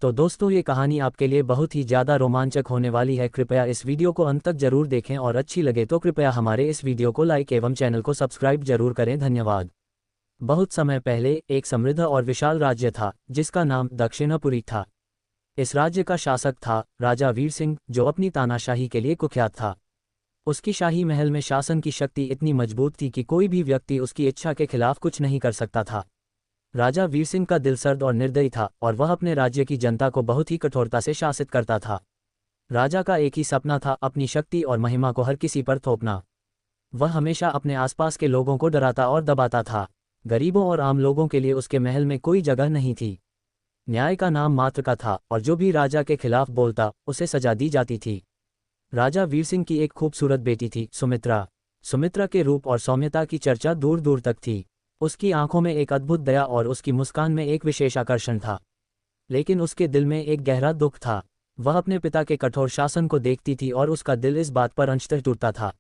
तो दोस्तों, ये कहानी आपके लिए बहुत ही ज़्यादा रोमांचक होने वाली है। कृपया इस वीडियो को अंत तक जरूर देखें और अच्छी लगे तो कृपया हमारे इस वीडियो को लाइक एवं चैनल को सब्सक्राइब जरूर करें। धन्यवाद। बहुत समय पहले एक समृद्ध और विशाल राज्य था जिसका नाम दक्षिणपुरी था। इस राज्य का शासक था राजा वीर सिंह, जो अपनी तानाशाही के लिए कुख्यात था। उसकी शाही महल में शासन की शक्ति इतनी मजबूत थी कि कोई भी व्यक्ति उसकी इच्छा के खिलाफ कुछ नहीं कर सकता था। राजा वीर सिंह का दिल सर्द और निर्दयी था और वह अपने राज्य की जनता को बहुत ही कठोरता से शासित करता था। राजा का एक ही सपना था, अपनी शक्ति और महिमा को हर किसी पर थोपना। वह हमेशा अपने आसपास के लोगों को डराता और दबाता था। गरीबों और आम लोगों के लिए उसके महल में कोई जगह नहीं थी। न्याय का नाम मात्र का था और जो भी राजा के खिलाफ बोलता उसे सजा दी जाती थी। राजा वीर सिंह की एक खूबसूरत बेटी थी, सुमित्रा। सुमित्रा के रूप और सौम्यता की चर्चा दूर दूर तक थी। उसकी आंखों में एक अद्भुत दया और उसकी मुस्कान में एक विशेष आकर्षण था। लेकिन उसके दिल में एक गहरा दुख था। वह अपने पिता के कठोर शासन को देखती थी और उसका दिल इस बात पर अंशतः टूटता था।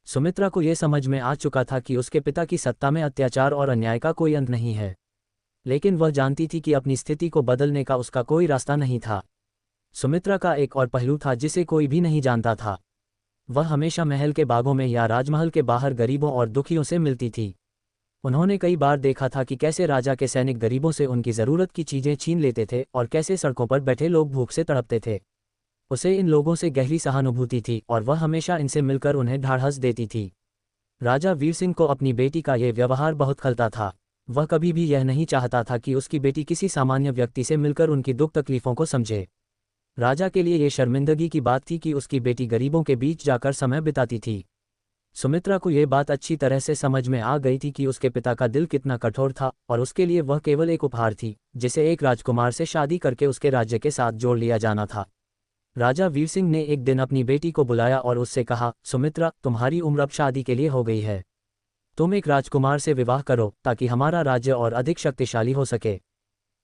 सुमित्रा को यह समझ में आ चुका था कि उसके पिता की सत्ता में अत्याचार और अन्याय का कोई अंत नहीं है। लेकिन वह जानती थी कि अपनी स्थिति को बदलने का उसका कोई रास्ता नहीं था। सुमित्रा का एक और पहलू था जिसे कोई भी नहीं जानता था। वह हमेशा महल के बागों में या राजमहल के बाहर गरीबों और दुखियों से मिलती थी। उन्होंने कई बार देखा था कि कैसे राजा के सैनिक गरीबों से उनकी ज़रूरत की चीज़ें छीन लेते थे और कैसे सड़कों पर बैठे लोग भूख से तड़पते थे। उसे इन लोगों से गहरी सहानुभूति थी और वह हमेशा इनसे मिलकर उन्हें ढाढ़स देती थी। राजा वीर सिंह को अपनी बेटी का यह व्यवहार बहुत खलता था। वह कभी भी यह नहीं चाहता था कि उसकी बेटी किसी सामान्य व्यक्ति से मिलकर उनकी दुख तकलीफ़ों को समझे। राजा के लिए ये शर्मिंदगी की बात थी कि उसकी बेटी गरीबों के बीच जाकर समय बिताती थी। सुमित्रा को यह बात अच्छी तरह से समझ में आ गई थी कि उसके पिता का दिल कितना कठोर था और उसके लिए वह केवल एक उपहार थी जिसे एक राजकुमार से शादी करके उसके राज्य के साथ जोड़ लिया जाना था। राजा वीर सिंह ने एक दिन अपनी बेटी को बुलाया और उससे कहा, सुमित्रा, तुम्हारी उम्र अब शादी के लिए हो गई है। तुम एक राजकुमार से विवाह करो ताकि हमारा राज्य और अधिक शक्तिशाली हो सके।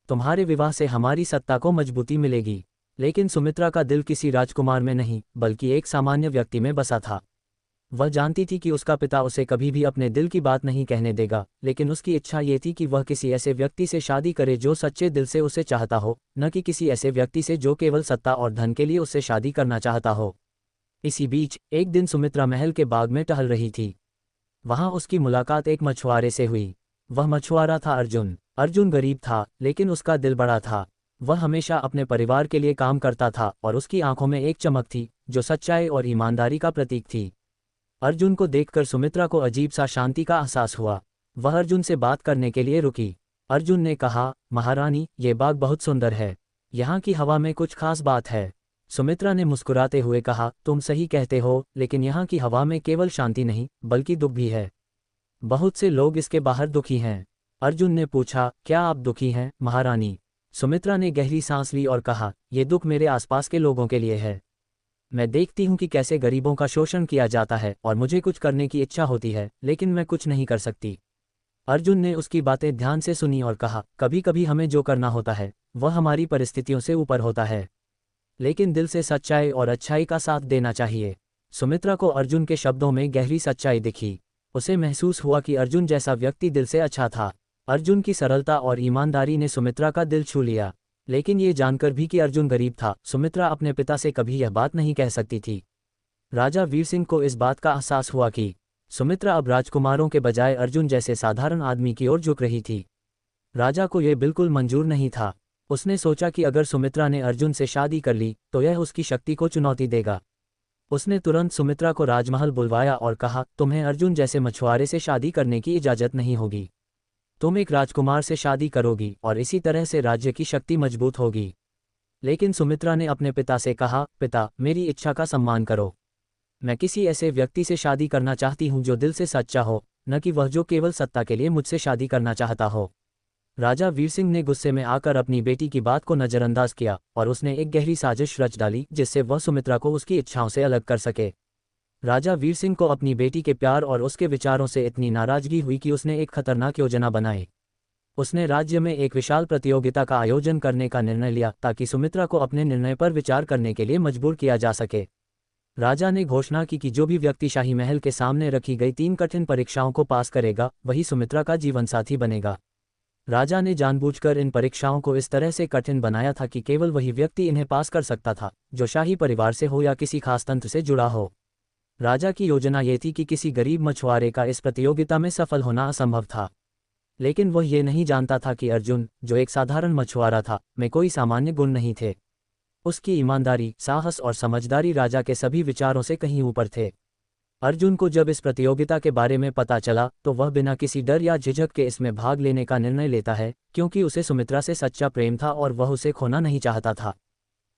तुम्हारे विवाह से हमारी सत्ता को मजबूती मिलेगी। लेकिन सुमित्रा का दिल किसी राजकुमार में नहीं बल्कि एक सामान्य व्यक्ति में बसा था। वह जानती थी कि उसका पिता उसे कभी भी अपने दिल की बात नहीं कहने देगा, लेकिन उसकी इच्छा ये थी कि वह किसी ऐसे व्यक्ति से शादी करे जो सच्चे दिल से उसे चाहता हो, न कि किसी ऐसे व्यक्ति से जो केवल सत्ता और धन के लिए उससे शादी करना चाहता हो। इसी बीच एक दिन सुमित्रा महल के बाग में टहल रही थी। वहां उसकी मुलाकात एक मछुआरे से हुई। वह मछुआरा था अर्जुन। अर्जुन गरीब था लेकिन उसका दिल बड़ा था। वह हमेशा अपने परिवार के लिए काम करता था और उसकी आंखों में एक चमक थी जो सच्चाई और ईमानदारी का प्रतीक थी। अर्जुन को देखकर सुमित्रा को अजीब सा शांति का एहसास हुआ। वह अर्जुन से बात करने के लिए रुकी। अर्जुन ने कहा, महारानी, ये बाग बहुत सुंदर है। यहाँ की हवा में कुछ खास बात है। सुमित्रा ने मुस्कुराते हुए कहा, तुम सही कहते हो, लेकिन यहाँ की हवा में केवल शांति नहीं बल्कि दुख भी है। बहुत से लोग इसके बाहर दुखी हैं। अर्जुन ने पूछा, क्या आप दुखी हैं, महारानी? सुमित्रा ने गहरी सांस ली और कहा, ये दुख मेरे आसपास के लोगों के लिए है। मैं देखती हूँ कि कैसे गरीबों का शोषण किया जाता है और मुझे कुछ करने की इच्छा होती है, लेकिन मैं कुछ नहीं कर सकती। अर्जुन ने उसकी बातें ध्यान से सुनी और कहा, कभी कभी हमें जो करना होता है वह हमारी परिस्थितियों से ऊपर होता है, लेकिन दिल से सच्चाई और अच्छाई का साथ देना चाहिए। सुमित्रा को अर्जुन के शब्दों में गहरी सच्चाई दिखी। उसे महसूस हुआ कि अर्जुन जैसा व्यक्ति दिल से अच्छा था। अर्जुन की सरलता और ईमानदारी ने सुमित्रा का दिल छू लिया। लेकिन ये जानकर भी कि अर्जुन गरीब था, सुमित्रा अपने पिता से कभी यह बात नहीं कह सकती थी। राजा वीर सिंह को इस बात का एहसास हुआ कि सुमित्रा अब राजकुमारों के बजाय अर्जुन जैसे साधारण आदमी की ओर झुक रही थी। राजा को यह बिल्कुल मंजूर नहीं था। उसने सोचा कि अगर सुमित्रा ने अर्जुन से शादी कर ली तो यह उसकी शक्ति को चुनौती देगा। उसने तुरंत सुमित्रा को राजमहल बुलवाया और कहा, तुम्हें अर्जुन जैसे मछुआरे से शादी करने की इजाज़त नहीं होगी। तुम एक राजकुमार से शादी करोगी और इसी तरह से राज्य की शक्ति मजबूत होगी। लेकिन सुमित्रा ने अपने पिता से कहा, पिता, मेरी इच्छा का सम्मान करो। मैं किसी ऐसे व्यक्ति से शादी करना चाहती हूँ जो दिल से सच्चा हो, न कि वह जो केवल सत्ता के लिए मुझसे शादी करना चाहता हो। राजा वीर सिंह ने गुस्से में आकर अपनी बेटी की बात को नज़रअंदाज किया और उसने एक गहरी साजिश रच डाली जिससे वह सुमित्रा को उसकी इच्छाओं से अलग कर सके। राजा वीर सिंह को अपनी बेटी के प्यार और उसके विचारों से इतनी नाराजगी हुई कि उसने एक खतरनाक योजना बनाई। उसने राज्य में एक विशाल प्रतियोगिता का आयोजन करने का निर्णय लिया ताकि सुमित्रा को अपने निर्णय पर विचार करने के लिए मजबूर किया जा सके। राजा ने घोषणा की कि जो भी व्यक्ति शाही महल के सामने रखी गई 3 कठिन परीक्षाओं को पास करेगा वही सुमित्रा का जीवनसाथी बनेगा। राजा ने जानबूझकर इन परीक्षाओं को इस तरह से कठिन बनाया था कि केवल वही व्यक्ति इन्हें पास कर सकता था जो शाही परिवार से हो या किसी खास तंत्र से जुड़ा हो। राजा की योजना ये थी कि किसी गरीब मछुआरे का इस प्रतियोगिता में सफल होना असंभव था। लेकिन वह ये नहीं जानता था कि अर्जुन, जो एक साधारण मछुआरा था, में कोई सामान्य गुण नहीं थे। उसकी ईमानदारी, साहस और समझदारी राजा के सभी विचारों से कहीं ऊपर थे। अर्जुन को जब इस प्रतियोगिता के बारे में पता चला तो वह बिना किसी डर या झिझक के इसमें भाग लेने का निर्णय लेता है, क्योंकि उसे सुमित्रा से सच्चा प्रेम था और वह उसे खोना नहीं चाहता था।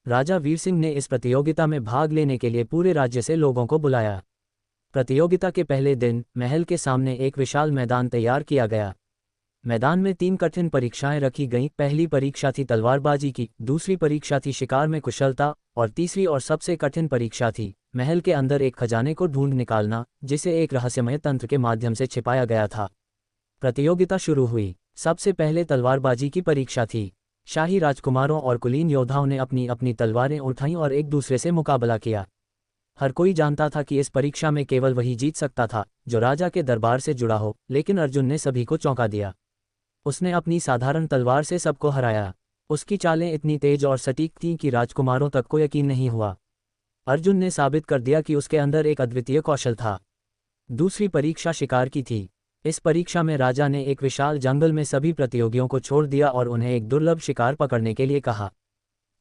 राजा वीर सिंह ने इस प्रतियोगिता में भाग लेने के लिए पूरे राज्य से लोगों को बुलाया। प्रतियोगिता के पहले दिन महल के सामने एक विशाल मैदान तैयार किया गया। मैदान में 3 कठिन परीक्षाएं रखी गईं। पहली परीक्षा थी तलवारबाजी की, दूसरी परीक्षा थी शिकार में कुशलता, और तीसरी और सबसे कठिन परीक्षा थी महल के अंदर एक खजाने को ढूंढ निकालना, जिसे एक रहस्यमय तंत्र के माध्यम से छिपाया गया था। प्रतियोगिता शुरू हुई। सबसे पहले तलवारबाजी की परीक्षा थी। शाही राजकुमारों और कुलीन योद्धाओं ने अपनी अपनी तलवारें उठाईं और एक दूसरे से मुकाबला किया। हर कोई जानता था कि इस परीक्षा में केवल वही जीत सकता था जो राजा के दरबार से जुड़ा हो, लेकिन अर्जुन ने सभी को चौंका दिया। उसने अपनी साधारण तलवार से सबको हराया। उसकी चालें इतनी तेज और सटीक थीं कि राजकुमारों तक को यकीन नहीं हुआ। अर्जुन ने साबित कर दिया कि उसके अंदर एक अद्वितीय कौशल था। दूसरी परीक्षा शिकार की थी। इस परीक्षा में राजा ने एक विशाल जंगल में सभी प्रतियोगियों को छोड़ दिया और उन्हें एक दुर्लभ शिकार पकड़ने के लिए कहा।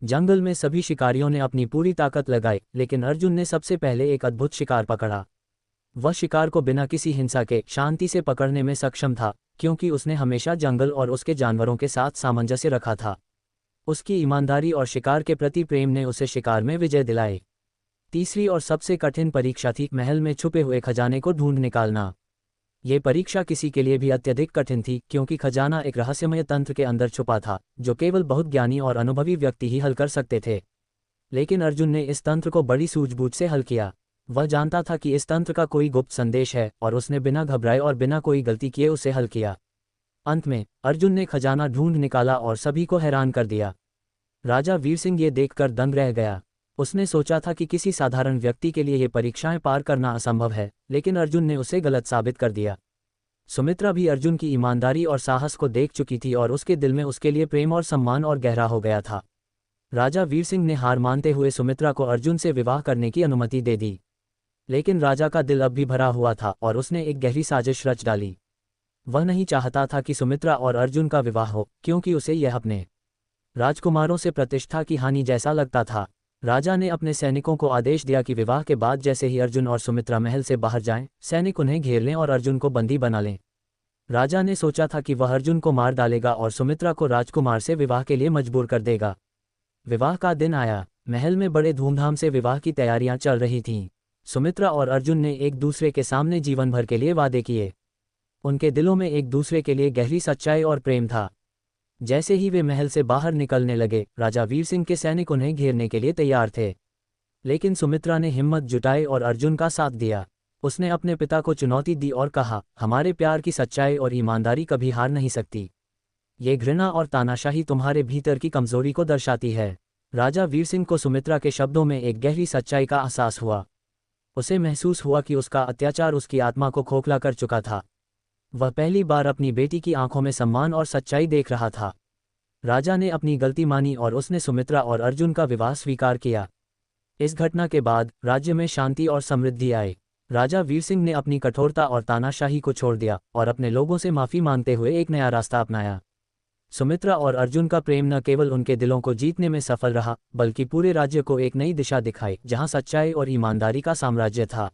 जंगल में सभी शिकारियों ने अपनी पूरी ताकत लगाई, लेकिन अर्जुन ने सबसे पहले एक अद्भुत शिकार पकड़ा। वह शिकार को बिना किसी हिंसा के शांति से पकड़ने में सक्षम था, क्योंकि उसने हमेशा जंगल और उसके जानवरों के साथ सामंजस्य रखा था। उसकी ईमानदारी और शिकार के प्रति प्रेम ने उसे शिकार में विजय दिलाई। तीसरी और सबसे कठिन परीक्षा थी महल में छुपे हुए खजाने को ढूंढ निकालना। ये परीक्षा किसी के लिए भी अत्यधिक कठिन थी, क्योंकि खजाना एक रहस्यमय तंत्र के अंदर छुपा था जो केवल बहुत ज्ञानी और अनुभवी व्यक्ति ही हल कर सकते थे। लेकिन अर्जुन ने इस तंत्र को बड़ी सूझबूझ से हल किया। वह जानता था कि इस तंत्र का कोई गुप्त संदेश है, और उसने बिना घबराए और बिना कोई गलती किए उसे हल किया। अंत में अर्जुन ने खजाना ढूंढ निकाला और सभी को हैरान कर दिया। राजा वीर सिंह ये देखकर दंग रह गया। उसने सोचा था कि किसी साधारण व्यक्ति के लिए ये परीक्षाएं पार करना असंभव है, लेकिन अर्जुन ने उसे गलत साबित कर दिया। सुमित्रा भी अर्जुन की ईमानदारी और साहस को देख चुकी थी और उसके दिल में उसके लिए प्रेम और सम्मान और गहरा हो गया था। राजा वीर सिंह ने हार मानते हुए सुमित्रा को अर्जुन से विवाह करने की अनुमति दे दी। लेकिन राजा का दिल अब भी भरा हुआ था और उसने एक गहरी साजिश रच डाली। वह नहीं चाहता था कि सुमित्रा और अर्जुन का विवाह हो, क्योंकि उसे यह अपने राजकुमारों से प्रतिष्ठा की हानि जैसा लगता था। राजा ने अपने सैनिकों को आदेश दिया कि विवाह के बाद जैसे ही अर्जुन और सुमित्रा महल से बाहर जाएं, सैनिक उन्हें घेर लें और अर्जुन को बंदी बना लें। राजा ने सोचा था कि वह अर्जुन को मार डालेगा और सुमित्रा को राजकुमार से विवाह के लिए मजबूर कर देगा। विवाह का दिन आया। महल में बड़े धूमधाम से विवाह की तैयारियां चल रही थीं। सुमित्रा और अर्जुन ने एक दूसरे के सामने जीवन भर के लिए वादे किए। उनके दिलों में एक दूसरे के लिए गहरी सच्चाई और प्रेम था। जैसे ही वे महल से बाहर निकलने लगे, राजा वीर सिंह के सैनिक उन्हें घेरने के लिए तैयार थे। लेकिन सुमित्रा ने हिम्मत जुटाई और अर्जुन का साथ दिया। उसने अपने पिता को चुनौती दी और कहा, हमारे प्यार की सच्चाई और ईमानदारी कभी हार नहीं सकती। ये घृणा और तानाशाही तुम्हारे भीतर की कमजोरी को दर्शाती है। राजा वीर सिंह को सुमित्रा के शब्दों में एक गहरी सच्चाई का एहसास हुआ। उसे महसूस हुआ कि उसका अत्याचार उसकी आत्मा को खोखला कर चुका था। वह पहली बार अपनी बेटी की आंखों में सम्मान और सच्चाई देख रहा था। राजा ने अपनी गलती मानी और उसने सुमित्रा और अर्जुन का विवाह स्वीकार किया। इस घटना के बाद राज्य में शांति और समृद्धि आई। राजा वीर सिंह ने अपनी कठोरता और तानाशाही को छोड़ दिया और अपने लोगों से माफी मांगते हुए एक नया रास्ता अपनाया। सुमित्रा और अर्जुन का प्रेम न केवल उनके दिलों को जीतने में सफल रहा, बल्कि पूरे राज्य को एक नई दिशा दिखाई, जहां सच्चाई और ईमानदारी का साम्राज्य था।